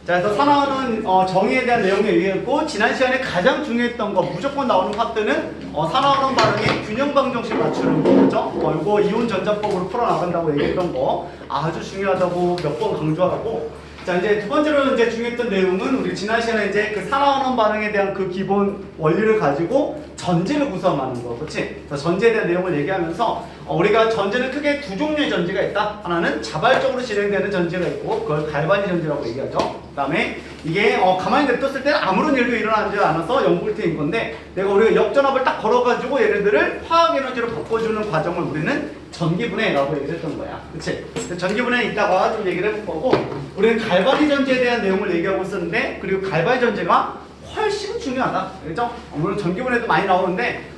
자, 그래서 산화는 정의에 대한 내용에 의했고 지난 시간에 가장 중요했던 거 무조건 나오는 파트는 산화환원 반응의 균형 방정식 맞추는 거죠. 이거 이온 전자법으로 풀어나간다고 얘기했던 거 아주 중요하다고 몇 번 강조하고. 자, 이제 두 번째로 이제 중요했던 내용은 우리 지난 시간에 이제 그 산화환원 반응에 대한 그 기본 원리를 가지고 전지를 구성하는 거, 그렇지? 그래서 전지에 대한 내용을 얘기하면서 우리가 전지는 크게 두 종류의 전지가 있다. 하나는 자발적으로 진행되는 전지가 있고 그걸 갈바니 전지라고 얘기하죠. 그다음에 이게 가만히 냅뒀을 때는 아무런 일도 일어나지 않아서 0V인 건데 내가 우리가 역전압을 딱 걸어가지고 얘네들을 화학 에너지로 바꿔주는 과정을 우리는 전기분해라고 얘기를 했던 거야. 그치? 전기분해 이따가 좀 얘기를 해볼 거고 우리는 갈바니 전지에 대한 내용을 얘기하고 있었는데 그리고 갈바니 전지가 훨씬 중요하다. 그죠? 물론 전기분해도 많이 나오는데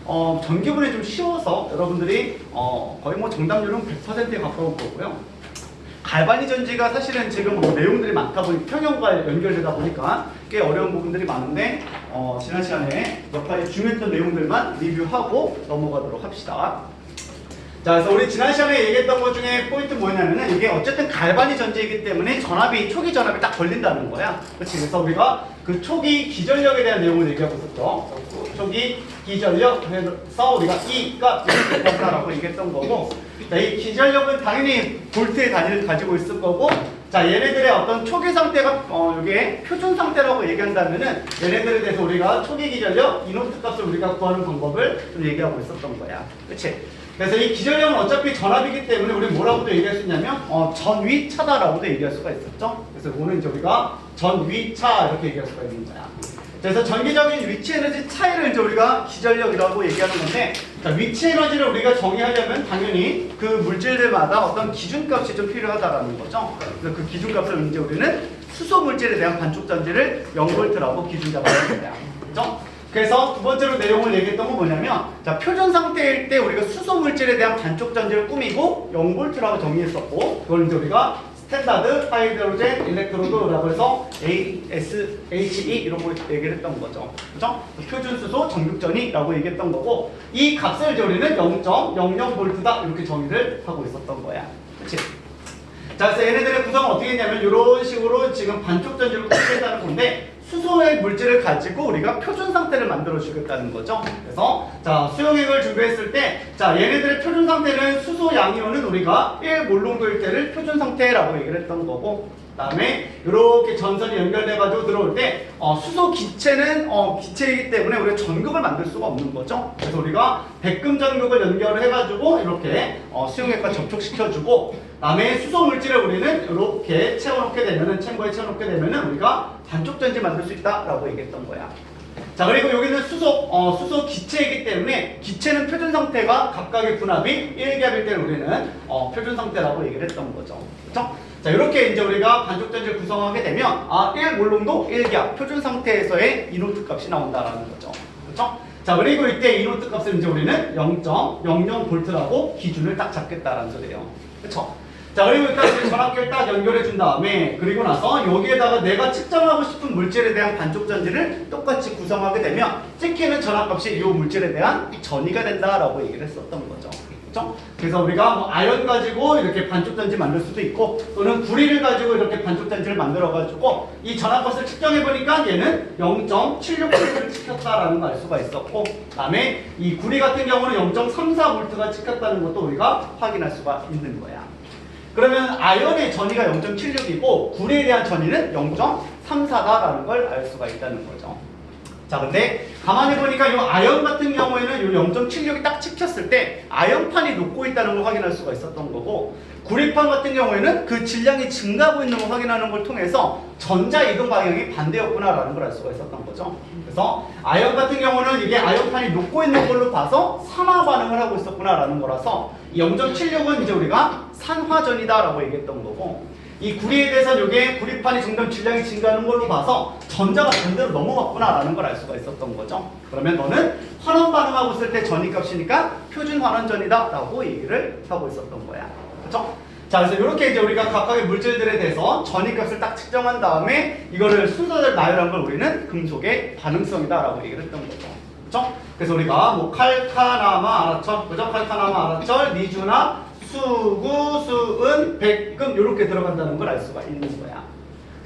전기분해 좀 쉬워서 여러분들이 거의 뭐 정답률은 100%에 가까운 거고요. 갈바니 전지가 사실은 지금 뭐 내용들이 많다 보니 평형과 연결되다 보니까 꽤 어려운 부분들이 많은데 지난 시간에 몇 가지 중요했던 내용들만 리뷰하고 넘어가도록 합시다. 자, 그래서 우리 지난 시간에 얘기했던 것 중에 포인트 뭐냐면은 이게 어쨌든 갈바니 전지이기 때문에 초기 전압이 딱 걸린다는 거야. 그렇지? 그래서 우리가 그 초기 기전력에 대한 내용을 얘기하고 있었죠. 초기 기전력 해서 우리가 E가 이렇다라고 얘기했던 거고, 자, 이 기전력은 당연히 볼트의 단위를 가지고 있을 거고, 자, 얘네들의 어떤 초기 상태가 이게 표준 상태라고 얘기한다면은 얘네들에 대해서 우리가 초기 기전력 이노트 값을 우리가 구하는 방법을 좀 얘기하고 있었던 거야. 그렇지? 그래서 이 기전력은 어차피 전압이기 때문에 우리 뭐라고도 얘기할 수 있냐면 전위차다라고도 얘기할 수가 있었죠. 그래서 오늘 이제 우리가 전위차 이렇게 얘기할 수가 있는 거야. 그래서 전기적인 위치 에너지 차이를 이제 우리가 기전력이라고 얘기하는 건데, 자, 위치 에너지를 우리가 정의하려면 당연히 그 물질들마다 어떤 기준값이 좀 필요하다라는 거죠. 그래서 그 기준값을 이제 우리는 수소 물질에 대한 반쪽 전지를 0V라고 기준 잡아야 거야. 그죠? 그래서 두 번째로 내용을 얘기했던 건 뭐냐면, 자, 표준 상태일 때 우리가 수소 물질에 대한 반쪽 전지를 꾸미고 0V라고 정의했었고, 그걸 이제 우리가 스탠다드 하이드로젠 일렉트로드라고 해서 ASHE 이런 거 얘기를 했던 거죠. 그죠? 표준 수소 정극전이라고 얘기했던 거고, 이 값을 이제 우리는 0.00V다 이렇게 정의를 하고 있었던 거야. 그치? 자, 그래서 얘네들의 구성은 어떻게 했냐면 이런 식으로 지금 반쪽 전지를 꾸미겠다는 건데, 수소의 물질을 가지고 우리가 표준 상태를 만들어 주겠다는 거죠. 그래서 자, 수용액을 준비했을 때, 자, 얘네들의 표준 상태는 수소 양이온은 우리가 1몰롱도일 때를 표준 상태라고 얘기를 했던 거고, 그다음에 이렇게 전선이 연결돼 가지고 들어올 때 수소 기체는 기체이기 때문에 우리가 전극을 만들 수가 없는 거죠. 그래서 우리가 백금 전극을 연결을 해가지고 이렇게 수용액과 접촉시켜주고, 그다음에 수소 물질을 우리는 이렇게 채워놓게 되면은 챔버에 채워놓게 되면은 우리가 반쪽 전지 만들 수 있다라고 얘기했던 거야. 자, 그리고 여기는 수소 기체이기 때문에 기체는 표준 상태가 각각의 분압이 1기압일 때는 우리는 표준 상태라고 얘기를 했던 거죠. 그렇죠? 자, 이렇게 이제 우리가 반쪽 전지를 구성하게 되면 1몰롱도 1기압 표준 상태에서의 이노트 값이 나온다라는 거죠. 그렇죠? 자, 그리고 이때 이노트 값을 이제 우리는 0.00V라고 기준을 딱 잡겠다라는 소리예요. 그렇죠? 자, 그리고 일단 우리 전압기를 딱 연결해 준 다음에, 그리고 나서 여기에다가 내가 측정하고 싶은 물질에 대한 반쪽 전지를 똑같이 구성하게 되면 찍히는 전압값이 이 물질에 대한 전이가 된다라고 얘기를 했었던 거죠. 그렇죠? 그래서 우리가 뭐 아연 가지고 이렇게 반쪽 전지 만들 수도 있고, 또는 구리를 가지고 이렇게 반쪽 전지를 만들어 가지고 이 전압값을 측정해 보니까 얘는 0.76V를 찍혔다라는 걸 알 수가 있었고, 그다음에 이 구리 같은 경우는 0.34V가 찍혔다는 것도 우리가 확인할 수가 있는 거야. 그러면 아연의 전위가 0.76이고 구리에 대한 전위는 0.34다라는 걸 알 수가 있다는 거죠. 자, 근데 가만히 보니까 이 아연 같은 경우에는 이 0.76이 딱 찍혔을 때 아연판이 녹고 있다는 걸 확인할 수가 있었던 거고, 구리판 같은 경우에는 그 질량이 증가하고 있는 걸 확인하는 걸 통해서 전자 이동 방향이 반대였구나라는 걸 알 수가 있었던 거죠. 그래서 아연 같은 경우는 이게 아연판이 녹고 있는 걸로 봐서 산화 반응을 하고 있었구나라는 거라서 이 0.76은 이제 우리가 산화전이다라고 얘기했던 거고, 이 구리에 대해서는 이게 구리판이 점점 질량이 증가하는 걸로 봐서 전자가 반대로 넘어갔구나라는 걸 알 수가 있었던 거죠. 그러면 너는 환원 반응하고 있을 때 전이값이니까 표준 환원전이다라고 얘기를 하고 있었던 거야. 그렇죠? 자, 그래서 이렇게 이제 우리가 각각의 물질들에 대해서 전이값을 딱 측정한 다음에 이거를 순서대로 나열한 걸 우리는 금속의 반응성이다라고 얘기를 했던 거죠. 그렇죠? 그래서 우리가 뭐 칼카나마 아라철, 그죠? 칼카나마 아라철, 니주나 수구, 수은, 백금 이렇게 들어간다는 걸 알 수가 있는 거야.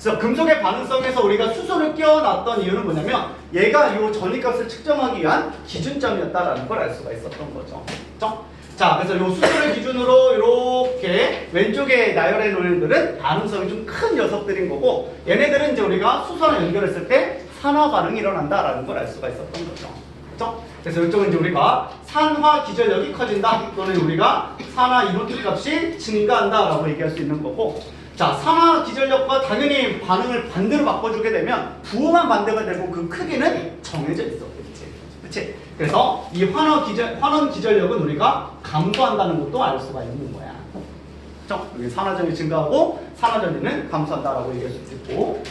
그래서 금속의 반응성에서 우리가 수소를 끼워놨던 이유는 뭐냐면 얘가 이 전위값을 측정하기 위한 기준점이었다라는 걸 알 수가 있었던 거죠. 그렇죠? 자, 그래서 이 수소를 기준으로 이렇게 왼쪽에 나열해 놓은 애들은 반응성이 좀 큰 녀석들인 거고, 얘네들은 이제 우리가 수소랑 연결했을 때 산화 반응이 일어난다라는 걸 알 수가 있었던 거죠. 그렇죠? 그래서 이쪽은 이제 우리가 산화 기전력이 커진다, 또는 우리가 산화 이노트 값이 증가한다라고 얘기할 수 있는 거고, 자, 산화 기전력과 당연히 반응을 반대로 바꿔주게 되면 부호만 반대가 되고 그 크기는 정해져 있어. 그치? 그래서 이 환원 기전력은 우리가 감소한다는 것도 알 수가 있는 거야. 그렇죠? 여기 산화전이 증가하고 산화전이는 감소한다라고 얘기할 수 있고,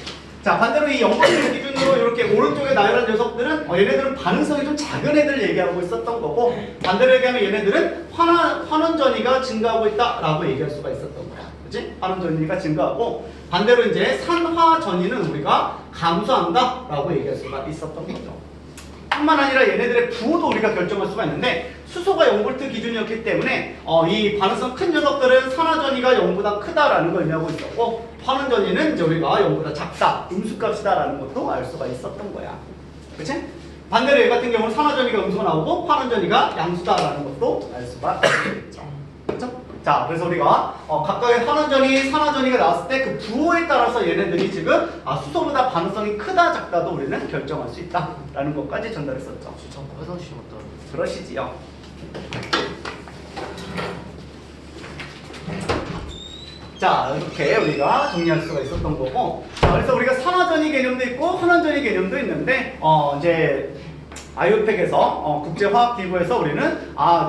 자, 반대로 이 연관을 기준으로 이렇게 오른쪽에 나열한 녀석들은 얘네들은 반응성이 좀 작은 애들 얘기하고 있었던 거고, 반대로 얘기하면 얘네들은 환원 전이가 증가하고 있다라고 얘기할 수가 있었던 거야. 그렇지? 환원 전이가 증가하고, 반대로 이제 산화 전이는 우리가 감소한다라고 얘기할 수가 있었던 거죠. 뿐만 아니라 얘네들의 부호도 우리가 결정할 수가 있는데, 수소가 0V 기준이었기 때문에 이 반응성 큰 녀석들은 산화전이가 0보다 크다라는 걸 의미하고 있었고, 환원전이는 이제 우리가 0보다 작다, 음수값이다라는 것도 알 수가 있었던 거야. 그치? 반대로 얘 같은 경우는 산화전이가 음수가 나오고 환원전이가 양수다라는 것도 알 수가 있겠죠. 그렇죠? 자, 그래서 우리가 각각의 환원전이, 산화전이가 나왔을 때 그 부호에 따라서 얘네들이 지금 수소보다 반응성이 크다, 작다도 우리는 결정할 수 있다라는 것까지 전달했었죠. 잠깐 화장실 갔다 왔는데. 그러시지요. 자, 이렇게 우리가 정리할 수가 있었던 거고, 자, 그래서 우리가 산화전이 개념도 있고 환원전이 개념도 있는데, 이제 아이오팩에서 국제화학기구에서 우리는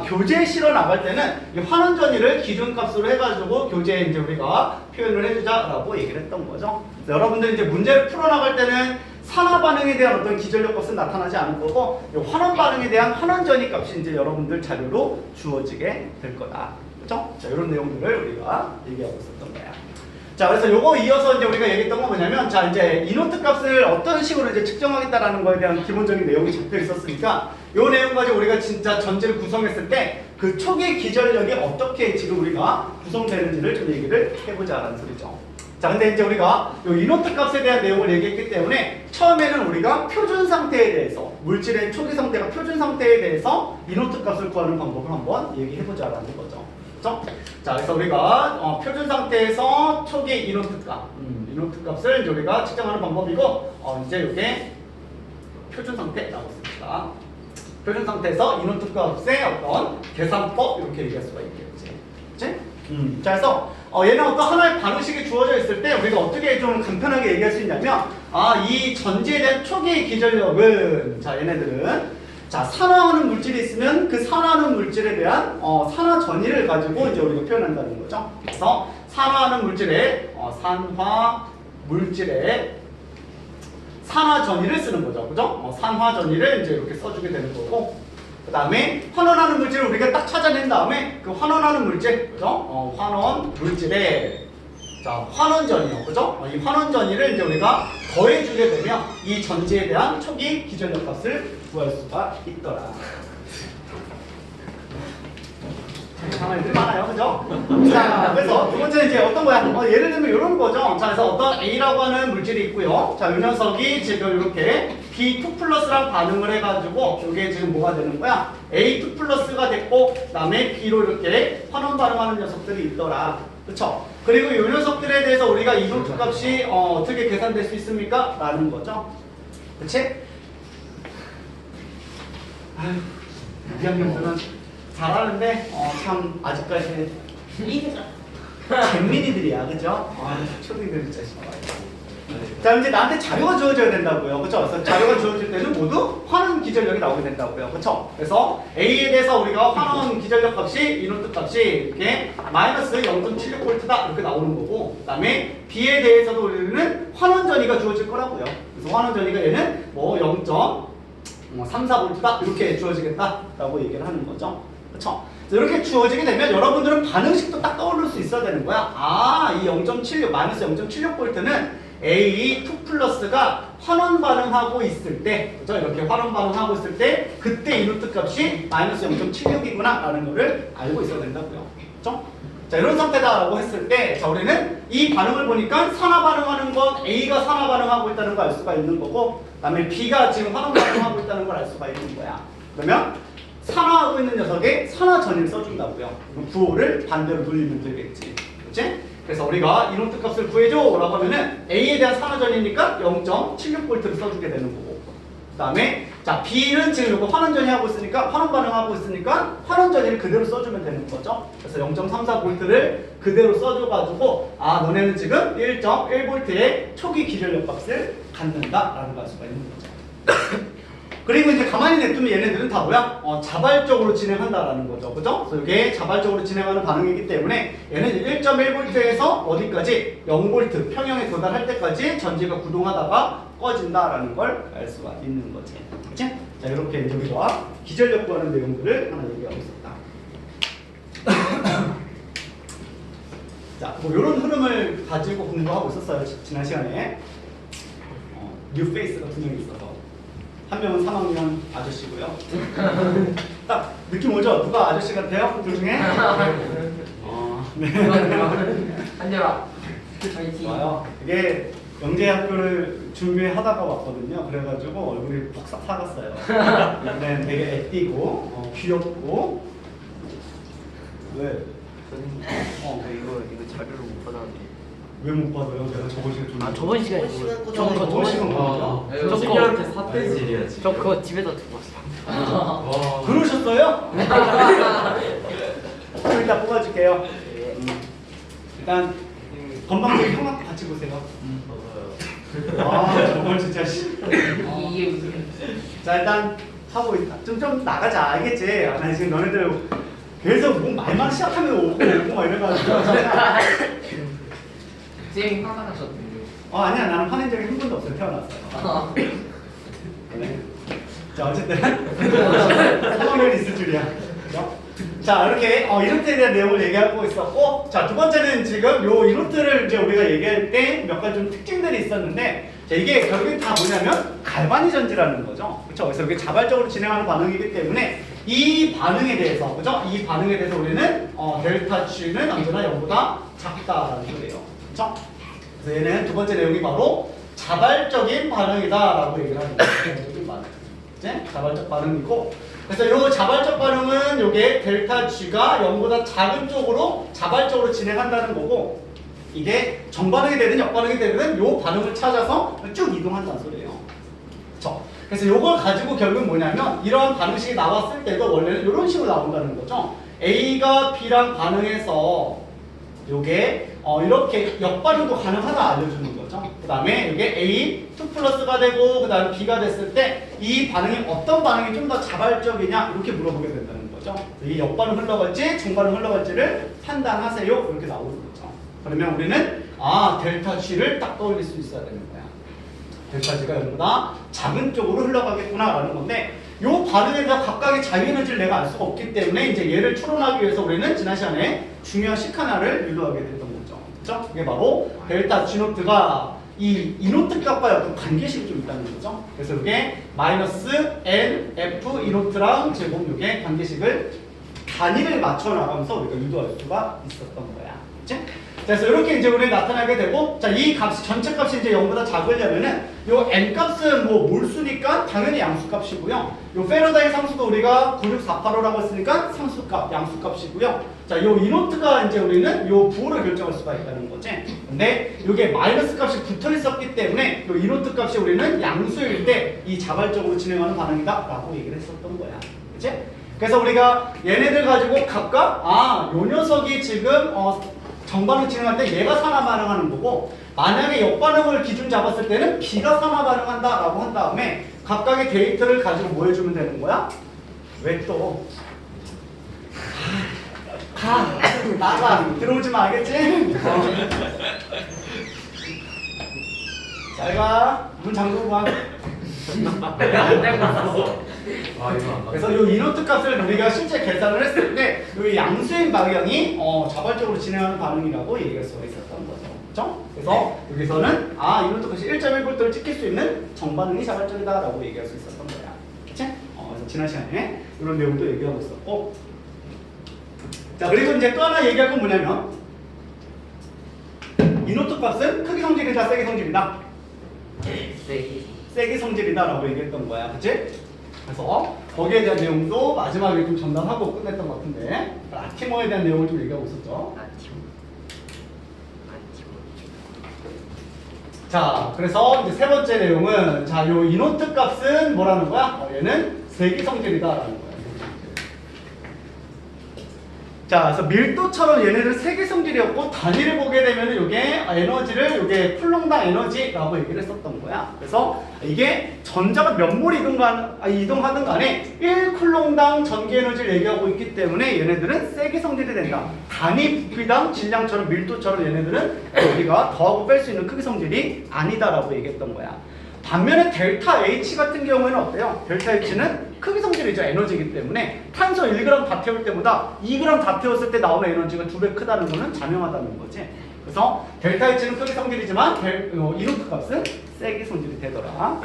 교재에 실어 나갈 때는 이 환원전이를 기준값으로 해가지고 교재에 이제 우리가 표현을 해주자라고 얘기를 했던 거죠. 여러분들 이제 문제를 풀어 나갈 때는 산화 반응에 대한 어떤 기전력 값은 나타나지 않을 거고, 이 환원 반응에 대한 환원전이 값이 이제 여러분들 자료로 주어지게 될 거다. 그렇죠? 자, 이런 내용들을 우리가 얘기하고 있었던 거야. 자, 그래서 요거 이어서 이제 우리가 얘기했던 건 뭐냐면, 자, 이제 이노트 값을 어떤 식으로 이제 측정하겠다라는 거에 대한 기본적인 내용이 잡혀 있었으니까, 요 내용 가지고 우리가 진짜 전제를 구성했을 때 그 초기 기전력이 어떻게 지금 우리가 구성되는지를 좀 얘기를 해보자라는 소리죠. 자, 근데 이제 우리가 요 이노트 값에 대한 내용을 얘기했기 때문에 처음에는 우리가 표준 상태에 대해서, 물질의 초기 상태가 표준 상태에 대해서 이노트 값을 구하는 방법을 한번 얘기해보자라는 거죠. 자, 그래서 우리가 표준 상태에서 초기 이노트 값, 이노트 값을 이제 우리가 측정하는 방법이고, 이제 이게 표준 상태라고 씁니다. 표준 상태에서 이노트 값의 어떤 계산법 이렇게 얘기할 수가 있겠지. 그치? 자, 그래서 얘는 어떤 하나의 반응식이 주어져 있을 때 우리가 어떻게 좀 간편하게 얘기할 수 있냐면, 이 전지에 대한 초기 기전력은, 자, 얘네들은 자, 산화하는 물질이 있으면 그 산화하는 물질에 대한 산화 전위를 가지고 이제 우리가 표현한다는 거죠. 그래서 산화하는 물질에 산화 물질에 산화 전위를 쓰는 거죠. 그죠? 산화 전위를 이제 이렇게 써주게 되는 거고, 그 다음에 환원하는 물질을 우리가 딱 찾아낸 다음에 그 환원하는 물질, 그죠? 환원 물질에 자, 환원전이요. 그죠? 이 환원전이를 이제 우리가 더해주게 되면 이 전지에 대한 초기 기전력 값을 구할 수가 있더라. 상황들이 많아요. 그죠? 자, 그래서 두 번째는 이제 어떤 거야? 예를 들면 이런 거죠. 자, 그래서 어떤 A라고 하는 물질이 있고요. 자, 이 녀석이 지금 이렇게 B2 플러스랑 반응을 해가지고 이게 지금 뭐가 되는 거야? A2 플러스가 됐고, 그 다음에 B로 이렇게 환원 반응하는 녀석들이 있더라. 그쵸? 그리고 이 녀석들에 대해서 우리가 이노트 값이 어떻게 계산될 수 있습니까? 라는 거죠. 그치? 아휴, 2학년들은 잘하는데 참 아직까지 잼민이들이야. 그죠? 초딩들 진짜 싫어요. 자, 이제 나한테 자료가 주어져야 된다고요. 그쵸? 그래서 자료가 주어질 때는 모두 환원 기전력이 나오게 된다고요. 그쵸? 그래서 A에 대해서 우리가 환원 기전력 값이, 이노트 값이 이렇게 마이너스 0.76V다 이렇게 나오는 거고, 그 다음에 B에 대해서도 우리는 환원 전위가 주어질 거라고요. 그래서 환원 전위가 얘는 뭐 0.34V다 이렇게 주어지겠다라고 얘기를 하는 거죠. 그쵸? 이렇게 주어지게 되면 여러분들은 반응식도 딱 떠오를 수 있어야 되는 거야. 이 0.76, 마이너스 0.76V는 A2 플러스가 환원 반응하고 있을 때, 그죠? 이렇게 환원 반응하고 있을 때, 그때 이노트 값이 마이너스 0.76이구나 라는 거를 알고 있어야 된다고요. 그죠? 자, 이런 상태다라고 했을 때, 자, 우리는 이 반응을 보니까 산화 반응하는 건 A가 산화 반응하고 있다는 걸 알 수가 있는 거고, 그다음에 B가 지금 환원 반응하고 있다는 걸 알 수가 있는 거야. 그러면 산화하고 있는 녀석에 산화전을 써준다고요. 그럼 부호를 반대로 돌리면 되겠지. 그렇지? 그래서 우리가 이노트 값을 구해줘 라고 하면은 A에 대한 산화전이니까 0.76V를 써주게 되는 거고, 그 다음에 자 B는 지금 이거 환원전이 하고 있으니까 환원 반응하고 있으니까 환원전이를 그대로 써주면 되는 거죠. 그래서 0.34V를 그대로 써줘가지고 아 너네는 지금 1.1V의 초기 기전력 값을 갖는다라는 걸 알 수가 있는 거죠. 그리고 이제 가만히 냅두면 얘네들은 다 뭐야? 자발적으로 진행한다라는 거죠. 그죠? 그래서 이게 자발적으로 진행하는 반응이기 때문에 얘는 1.1V에서 어디까지? 0V 평형에 도달할 때까지 전지가 구동하다가 꺼진다라는 걸 알 수가 있는 거지. 그치? 자, 이렇게 이제 우리가 기전력 구하는 내용들을 하나 얘기하고 있었다. 자, 뭐 이런 흐름을 가지고 공부하고 있었어요. 지난 시간에. 뉴 페이스가 두 명 있어서. 한 명은 3학년 아저씨고요. 딱 느낌 오죠? 누가 아저씨 같아요? 둘 중에? 네. 한결아. 좋아요. 이게 영재학교를 준비하다가 왔거든요. 그래가지고 얼굴이 퍽싹 사갔어요. 근데 되게 애띠고 귀엽고. 왜? 이거 자료를 못 받았는데. 왜 못 받아요? 내가 저번 시간에 좀. 저번 시간에 저번 시간 거죠? 저거 삿대질이야지. 저 그거 집에다 두고 왔어. 그러셨어요? 좀 이따 뽑아줄게요. 일단 건방지게 형하고 같이 보세요. 아 정말 진짜 이게 무슨 자 일단 하고 있다. 좀 나가자. 알겠지? 아니 지금 너네들 계속 뭐 말만 시작하면 오고 막 이래가지고 쌤이 화가 나셨던데. 아니야 나는 화낸 적이 한 번도 없어요. 태어났어요. 네. 자 어쨌든 3학년 있을 줄이야. 그죠? 자 이렇게 이노트에 대한 내용을 얘기하고 있었고, 자 두 번째는 지금 요 이노트를 이제 우리가 얘기할 때 몇 가지 좀 특징들이 있었는데, 자 이게 결국엔 다 뭐냐면 갈바니 전지라는 거죠. 그렇죠? 그래서 이게 자발적으로 진행하는 반응이기 때문에 이 반응에 대해서, 그죠? 이 반응에 대해서 우리는 델타 G는 언제나 0보다 작다라는 거예요. 그렇죠? 그래서 얘는 두 번째 내용이 바로 자발적인 반응이다라고 얘기를 하는 거예요. 자발적 반응이고, 그래서 이 자발적 반응은 요게 델타 G가 0보다 작은 쪽으로 자발적으로 진행한다는 거고, 이게 정반응이 되든 역반응이 되든 요 반응을 찾아서 쭉 이동한다는 소리예요. 그렇죠? 그래서 요걸 가지고 결국은 뭐냐면 이러한 반응식이 나왔을 때도 원래는 이런 식으로 나온다는 거죠. A가 B랑 반응해서 요게 이렇게 역반응도 가능하다 알려주는 거죠. 그 다음에 이게 A 2 플러스가 되고 그 다음에 B가 됐을 때 이 반응이 어떤 반응이 좀 더 자발적이냐 이렇게 물어보게 된다는 거죠. 이게 역반응 흘러갈지 중반응 흘러갈지를 판단하세요 이렇게 나오는 거죠. 그러면 우리는 델타 G를 딱 떠올릴 수 있어야 되는 거야. 델타 G가 0보다 작은 쪽으로 흘러가겠구나 라는 건데, 요 반응에 대해서 각각의 자유에너지를 내가 알 수가 없기 때문에 이제 얘를 추론하기 위해서 우리는 지난 시간에 중요한 식 하나를 유도하게 됐던 거죠. 그렇죠? 이게 바로 델타 G노트가 이 이노트 값과 어떤 관계식이 좀 있다는 거죠. 그래서 이게 마이너스 N, F 이노트랑 제곱 요게 관계식을 단위를 맞춰 나가면서 우리가 유도할 수가 있었던 거야. 그치? 그래서 이렇게 이제 우리 나타나게 되고, 자, 이 값이 전체 값이 이제 0보다 작으려면은 요 n 값은 뭐 몰수니까 당연히 양수값이고요. 요 페러다이 상수도 우리가 96485라고 했으니까 상수값, 양수값이고요. 자, 요 이노트가 이제 우리는 요 부호를 결정할 수가 있다는 거지. 근데 요게 마이너스 값이 붙어 있었기 때문에 요 이노트 값이 우리는 양수일 때 이 자발적으로 진행하는 반응이다라고 얘기를 했었던 거야. 그치? 그래서 우리가 얘네들 가지고 각각 요 녀석이 지금 정반응 진행할 때 얘가 산화 반응하는 거고, 만약에 역반응을 기준 잡았을 때는 B가 산화 반응한다 라고 한 다음에 각각의 데이터를 가지고 뭐 해주면 되는 거야? 왜 또? 나가 들어오지 마 알겠지? 잘가 문 잠그고 가. 그래서 이 이노트 값을 우리가 실제 계산을 했을 때 이 양수인 방향이 자발적으로 진행하는 반응이라고 얘기할 수가 있었던 거죠. 그렇죠? 그래서 여기서는 이노트 값이 1.1V를 찍힐 수 있는 정반응이 자발적이다라고 얘기할 수 있었던 거야. 그렇지? 그래서 지난 시간에 이런 내용도 얘기하고 있었고, 자, 그리고 이제 또 하나 얘기할 건 뭐냐면 이노트 값은 크기 성질이다, 세기 성질이다? 네. 세기 성질이다라고 얘기했던 거야, 그치? 그래서 거기에 대한 내용도 마지막에 좀 전달하고 끝냈던 것 같은데 라티모에 대한 내용을 좀 얘기하고 있었죠. 아티모. 자, 그래서 이제 세 번째 내용은 자, 요 이노트 값은 뭐라는 거야? 얘는 세기 성질이다라는 거야. 자, 그래서 밀도처럼 얘네는 세기 성질이었고 단위를 보게 되면 요게 에너지를 요게 쿨롱당 에너지라고 얘기를 했었던 거야. 그래서 이게 전자가 몇 몰 이동하든 간에 1쿨롱당 전기 에너지를 얘기하고 있기 때문에 얘네들은 세기 성질이 된다. 단위 부피당 질량처럼 밀도처럼 얘네들은 우리가 더하고 뺄 수 있는 크기 성질이 아니다라고 얘기했던 거야. 반면에 델타 H 같은 경우에는 어때요? 델타 H는 크기 성질이죠. 에너지이기 때문에 탄소 1g 다 태울 때보다 2g 다 태웠을 때 나오는 에너지가 2배 크다는 거는 자명하다는 거지. 그래서 델타 H는 크기 성질이지만 이노트 값은 세기 성질이 되더라.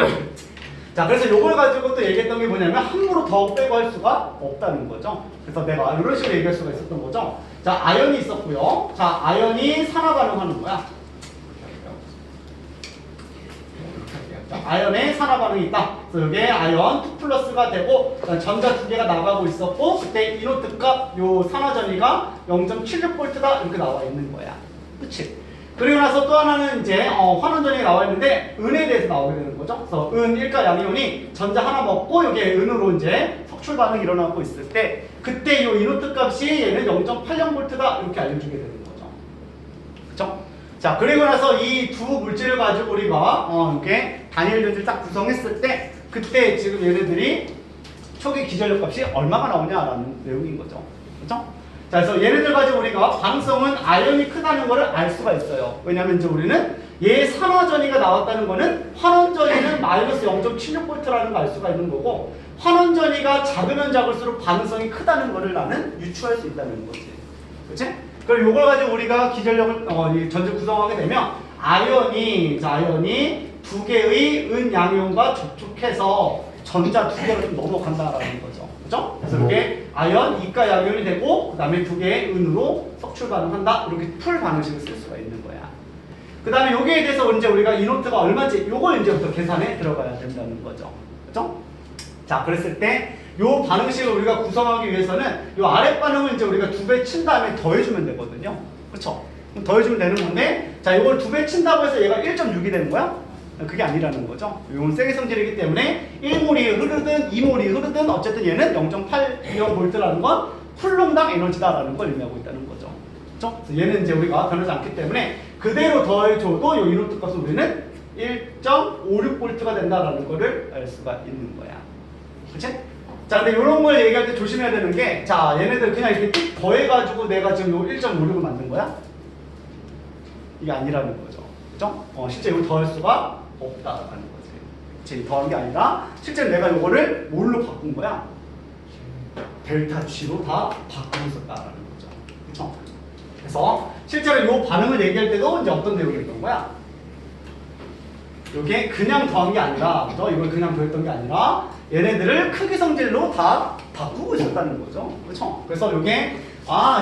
자, 그래서 요걸 가지고 또 얘기했던 게 뭐냐면 함부로 더 빼고 할 수가 없다는 거죠. 그래서 내가 이런 식으로 얘기할 수가 있었던 거죠. 자, 아연이 있었고요. 자, 아연이 산화 반응하는 거야. 자, 아연의 산화 반응이 있다. 그래서 여기에 아연 2 플러스가 되고 전자 두 개가 나가고 있었고 그때 이노트 값 요 산화 전위가 0.76V다 이렇게 나와 있는 거야. 그치? 그리고 나서 또 하나는 이제 환원 전위가 나와 있는데 은에 대해서 나오게 되는 거죠. 그래서 은 1가 양이온이 전자 하나 먹고 여기에 은으로 이제 석출 반응이 일어나고 있을 때 그때 요 이노트 값이 얘는 0.80V다 이렇게 알려주게 되는 거죠. 그쵸? 자, 그리고 나서 이 두 물질을 가지고 우리가 이렇게 단일 전지를 딱 구성했을 때 그때 지금 얘네들이 초기 기전력 값이 얼마가 나오냐라는 내용인 거죠. 그렇죠? 자, 그래서 얘네들 가지고 우리가 반응성은 아연이 크다는 거를 알 수가 있어요. 왜냐면 이제 우리는 얘 산화 전위가 나왔다는 거는 환원 전위는 마이너스 0.76V라는 걸 알 수가 있는 거고 환원 전위가 작으면 작을수록 반응성이 크다는 거를 나는 유추할 수 있다는 거지. 그렇지? 그럼 요걸 가지고 우리가 기전력을 전지 구성하게 되면 아연이 두 개의 은 양이온과 접촉해서 전자 두 개를 좀 넘어간다라는 거죠. 그죠? 그래서 이렇게 아연 이가 양이온이 되고 그다음에 두 개의 은으로 석출 반응한다. 이렇게 풀 반응식을 쓸 수가 있는 거야. 그다음에 여기에 대해서 이제 우리가 이노트가 얼마인지 요걸 이제부터 계산에 들어가야 된다는 거죠. 그죠? 자, 그랬을 때 요 반응식을 우리가 구성하기 위해서는 요 아랫 반응을 이제 우리가 2배 친 다음에 더해주면 되거든요. 그렇죠? 그럼 더해주면 되는 건데, 자, 이걸 2배 친다고 해서 얘가 1.6이 되는 거야? 그게 아니라는 거죠. 이건 세기 성질이기 때문에 1몰이 흐르든 2몰이 흐르든 어쨌든 얘는 0.80V라는 건 쿨롱당 에너지다라는 걸 의미하고 있다는 거죠. 그렇죠? 그래서 얘는 이제 우리가 변하지 않기 때문에 그대로 더해줘도 요 이노트 값은 우리는 1.56V가 된다라는 거를 알 수가 있는 거야. 그치? 자, 근데 이런 걸 얘기할 때 조심해야 되는 게, 자, 얘네들 그냥 이렇게 띡 더해가지고 내가 지금 요 1.56을 만든 거야? 이게 아니라는 거죠. 그죠? 실제 이걸 더할 수가 없다라는 거지. 그치? 더한 게 아니라, 실제로 내가 이거를 뭘로 바꾼 거야? 델타 G로 다 바꾸고 있었다라는 거죠. 그쵸? 그래서, 실제로 이 반응을 얘기할 때도 이제 어떤 내용이었던 거야? 이게 그냥 더한 게 아니라, 그죠? 이걸 그냥 더했던 게 아니라, 얘네들을 크기 성질로 다 바꾸고 있었다는 거죠. 그렇죠? 그래서 이게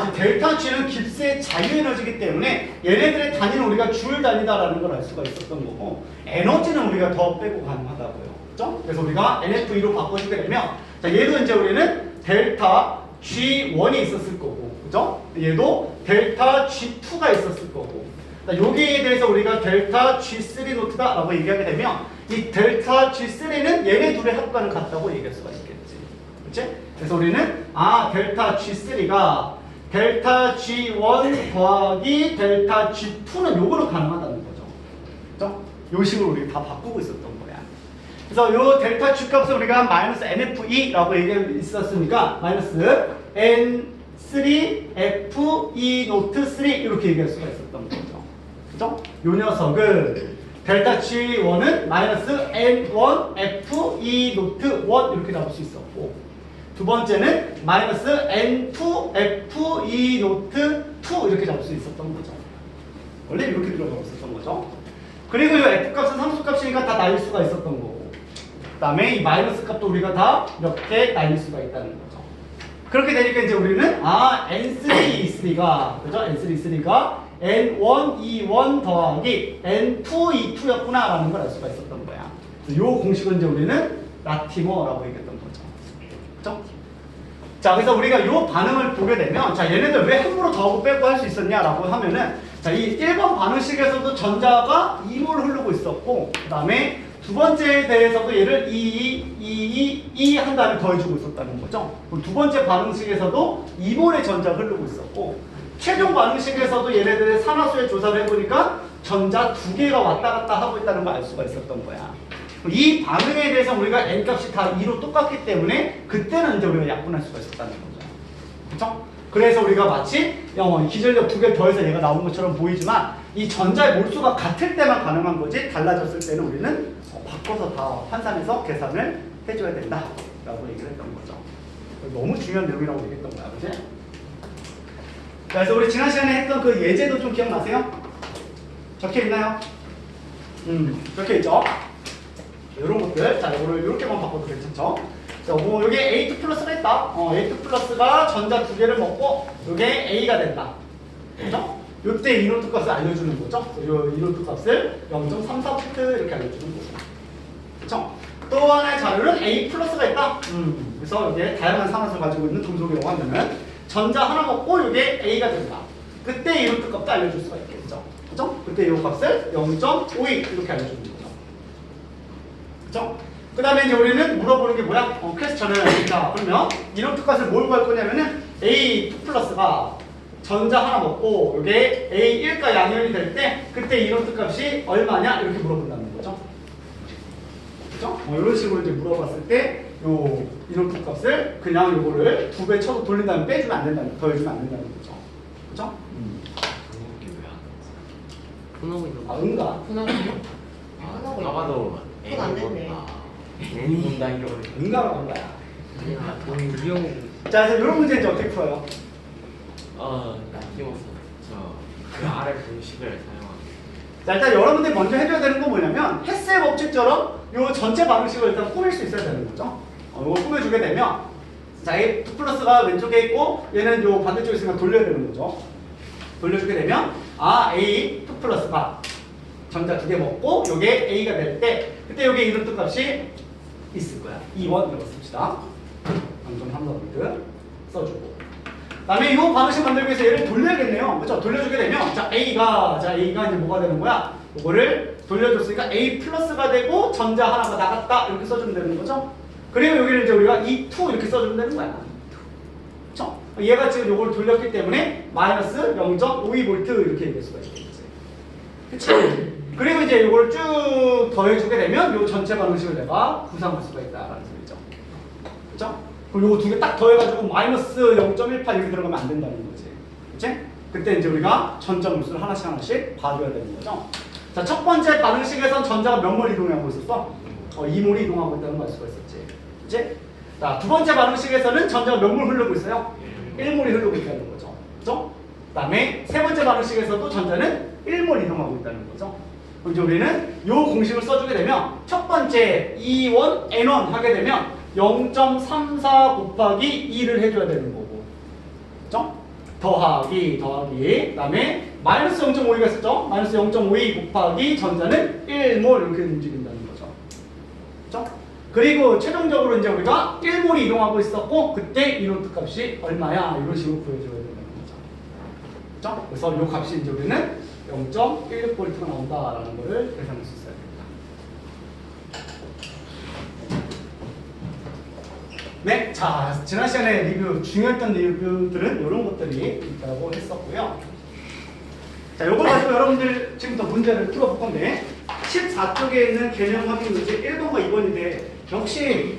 이제 델타 G는 깁스의 자유 에너지이기 때문에 얘네들의 단위는 우리가 줄 단위다라는 걸 알 수가 있었던 거고 에너지는 우리가 더 빼고 가능하다고요. 그렇죠? 그래서 우리가 NF2로 바꿔주게 되면 자, 얘도 이제 우리는 델타 G1이 있었을 거고 그죠? 얘도 델타 G2가 있었을 거고 여기에 대해서 우리가 델타 G3 노트다라고 얘기하게 되면 이 델타 G3는 얘네 둘의 합과는 같다고 얘기할 수가 있겠지. 그치? 그래서 우리는 델타 G3가 델타 G1 더하기 델타 G2는 요거로 가능하다는 거죠. 그죠? 요 식으로 우리가 다 바꾸고 있었던 거야. 그래서 요 델타 G 값을 우리가 마이너스 NF2라고 얘기했었으니까 마이너스 N3FE 노트 3 이렇게 얘기할 수가 있었던 거죠. 그죠? 요 녀석을 델타 G1은 마이너스 N1FE 노트 1 이렇게 잡을 수 있었고 두 번째는 마이너스 N2FE 노트 2 이렇게 잡을 수 있었던 거죠. 원래 이렇게 들어가고 있었던 거죠. 그리고 이 F값은 상수값이니까 다 날릴 수가 있었던 거고 그 다음에 이 마이너스 값도 우리가 다 이렇게 날릴 수가 있다는 거죠. 그렇게 되니까 이제 우리는 N3, 3가 그죠? N3, 3가 N1, 2, 1 더하기 N2, 2였구나 라는 걸 알 수가 있었던 거야. 이 공식은 이제 우리는 라티머라고 얘기했던 거죠. 그죠? 자, 그래서 우리가 이 반응을 보게 되면, 자, 얘네들 왜 함부로 더하고 빼고 할 수 있었냐라고 하면은, 자, 이 1번 반응식에서도 전자가 2몰 흐르고 있었고, 그 다음에 두 번째에 대해서도 얘를 2 한 다음에 더해주고 있었다는 거죠. 그럼 두 번째 반응식에서도 2몰의 전자가 흐르고 있었고, 최종 반응식에서도 얘네들의 산화수의 조사를 해보니까 전자 2개가 왔다 갔다 하고 있다는 걸 알 수가 있었던 거야. 이 반응에 대해서 우리가 n값이 다 2로 똑같기 때문에 그때는 이제 우리가 약분할 수가 있었다는 거죠. 그렇죠? 그래서 우리가 마치 기전력 2개 더해서 얘가 나온 것처럼 보이지만 이 전자의 몰수가 같을 때만 가능한 거지 달라졌을 때는 우리는 바꿔서 다 환산해서 계산을 해줘야 된다라고 얘기를 했던 거죠. 너무 중요한 내용이라고 얘기했던 거야, 그치? 자, 그래서 우리 지난 시간에 했던 그 예제도 좀 기억나세요? 적혀 있나요? 적혀 있죠? 이런 것들, 자, 이거를 이렇게만 바꿔도 괜찮죠? 자, 뭐 여기 A2 플러스가 있다. A2 플러스가 전자 2개를 먹고 이게 A가 된다. 그죠? 이때 이노트 값을 알려주는 거죠. 이 이노트 값을 0.34V 이렇게 알려주는 거죠. 그죠? 또 하나의 자료는 A 플러스가 있다. 그래서 이게 다양한 산화수를 가지고 있는 금속이라고 하면은 전자 하나 먹고 이게 A가 된다. 그때 이노트 값도 알려줄 수가 있겠죠. 그죠? 그때 이 값을 0.52 이렇게 알려주는 거죠. 그쵸? 그 다음에 이제 우리는 물어보는 게 뭐야? 퀘스천은 자, 그러면 이노트 값을 뭘 구할 거냐면은 A2 플러스가 전자 하나 먹고 이게 A1과 양연이 될 때 그때 이노트 값이 얼마냐? 이렇게 물어본다는 거죠. 그쵸? 이런 식으로 이제 물어봤을 때 요 이노트 값을 그냥 요거를 2배 쳐서 돌린 다음에 빼주면 안 된다는, 더해주면 안 된다는 거죠. 그쵸? 응가? 아마도 돈 안 됐네. 응가라고 한 거야. 위험. 자, 그래서 이런 문제 이제 어떻게 풀어요? 힘없어. 저그 아래 공식을 사용합니다. 자, 일단 여러분들이 먼저 해줘야 되는 건 뭐냐면 헤스의 법칙처럼 요 전체 반응식을 일단 꾸밀 수 있어야 되는 거죠. 이걸 꾸며주게 되면 자, A2 플러스가 왼쪽에 있고 얘는 요 반대쪽에 있으니까 돌려야 되는 거죠. 돌려주게 되면 A2 플러스가 전자 2개 먹고 요게 A가 될 때 그때 요게 이노트 값이 있을 거야. 2원 이라고 씁시다. 0.34V 써주고 그 다음에 이 반응식 만들기 위해서 얘를 돌려야겠네요. 그렇죠? 돌려주게 되면 A가 이제 뭐가 되는 거야? 이거를 돌려줬으니까 A 플러스가 되고 전자 하나가 나갔다 이렇게 써주면 되는 거죠. 그리고 여기를 이제 우리가 E2 이렇게 써주면 되는 거야. 그렇죠? 얘가 지금 요걸 돌렸기 때문에 마이너스 0.52V 이렇게 얘기할 수가 있겠지. 그렇죠? 그리고 이제 이걸 쭉 더해주게 되면 요 전체 반응식을 내가 구상할 수가 있다라는 소리죠. 그렇죠? 그럼 요거 두 개 딱 더해가지고 마이너스 0.18 이렇게 들어가면 안 된다는 거지. 그치? 그때 이제 우리가 전자 물수를 하나씩 봐줘야 되는 거죠. 자, 첫 번째 반응식에선 전자가 몇 몰 이동하고 있었어? 2몰이 이동하고 있다는 걸 알 수가 있었지. 그치? 자, 두 번째 반응식에서는 전자가 몇 몰 흐르고 있어요? 1몰이 흐르고 있다는 거죠. 그죠? 그 다음에 세 번째 반응식에서도 전자는 1몰 이동하고 있다는 거죠. 그럼 이제 우리는 이 공식을 써주게 되면 첫 번째 E1, N1 하게 되면 0.34 곱하기 2를 해줘야 되는 거고, 그죠? 더하기 그 다음에 마이너스 0.52가 있었죠? 마이너스 0.52 곱하기 전자는 1몰 이렇게 움직인다는 거죠. 그죠? 그리고 최종적으로 이제 우리가 1몰이 이동하고 있었고 그때 이노트 값이 얼마야? 이런 식으로 보여줘야 된다는 거죠. 그죠? 그래서 이 값이 이제 우리는 0.16V가 나온다라는 거를 계산할 수 있어야 됩니다. 네, 자, 지난 시간에 리뷰, 중요했던 리뷰들은 이런 것들이 있다고 했었고요. 자, 요걸 가지고 여러분들 지금부터 문제를 풀어볼 건데 14쪽에 있는 개념 확인 문제 1번과 2번인데 역시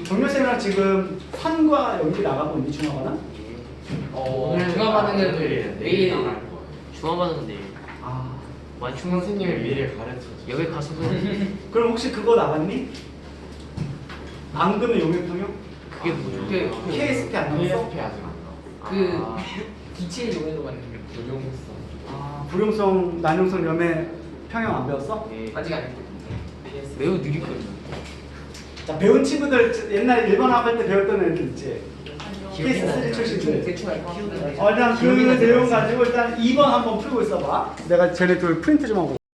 정렬쌤이랑 지금 산과 연기 나가고 있니, 중화반응? 중화반응은 내일 중화반응은 내일. 완충 선생님이 미래를 가르쳐. 여기 가서도 그럼 혹시 그거 나갔니? 앙금의 용액평형? 그게 뭐죠? KSP 안 나왔어? KSP 아직 안 나와. 기체 용해도 맞는 불용성. 불용성, 난용성, 염해 평형 안 배웠어? 아직 안 했거든요. 매우 느리거든요. 자, 배운 친구들 옛날에 일반학 할 때 배웠던 애들 있지? PS3 출신들. 대충 알고 일단 그 내용 가지고 일단 2번 한번 풀고 있어봐. 내가 쟤네 둘 프린트 좀 하고.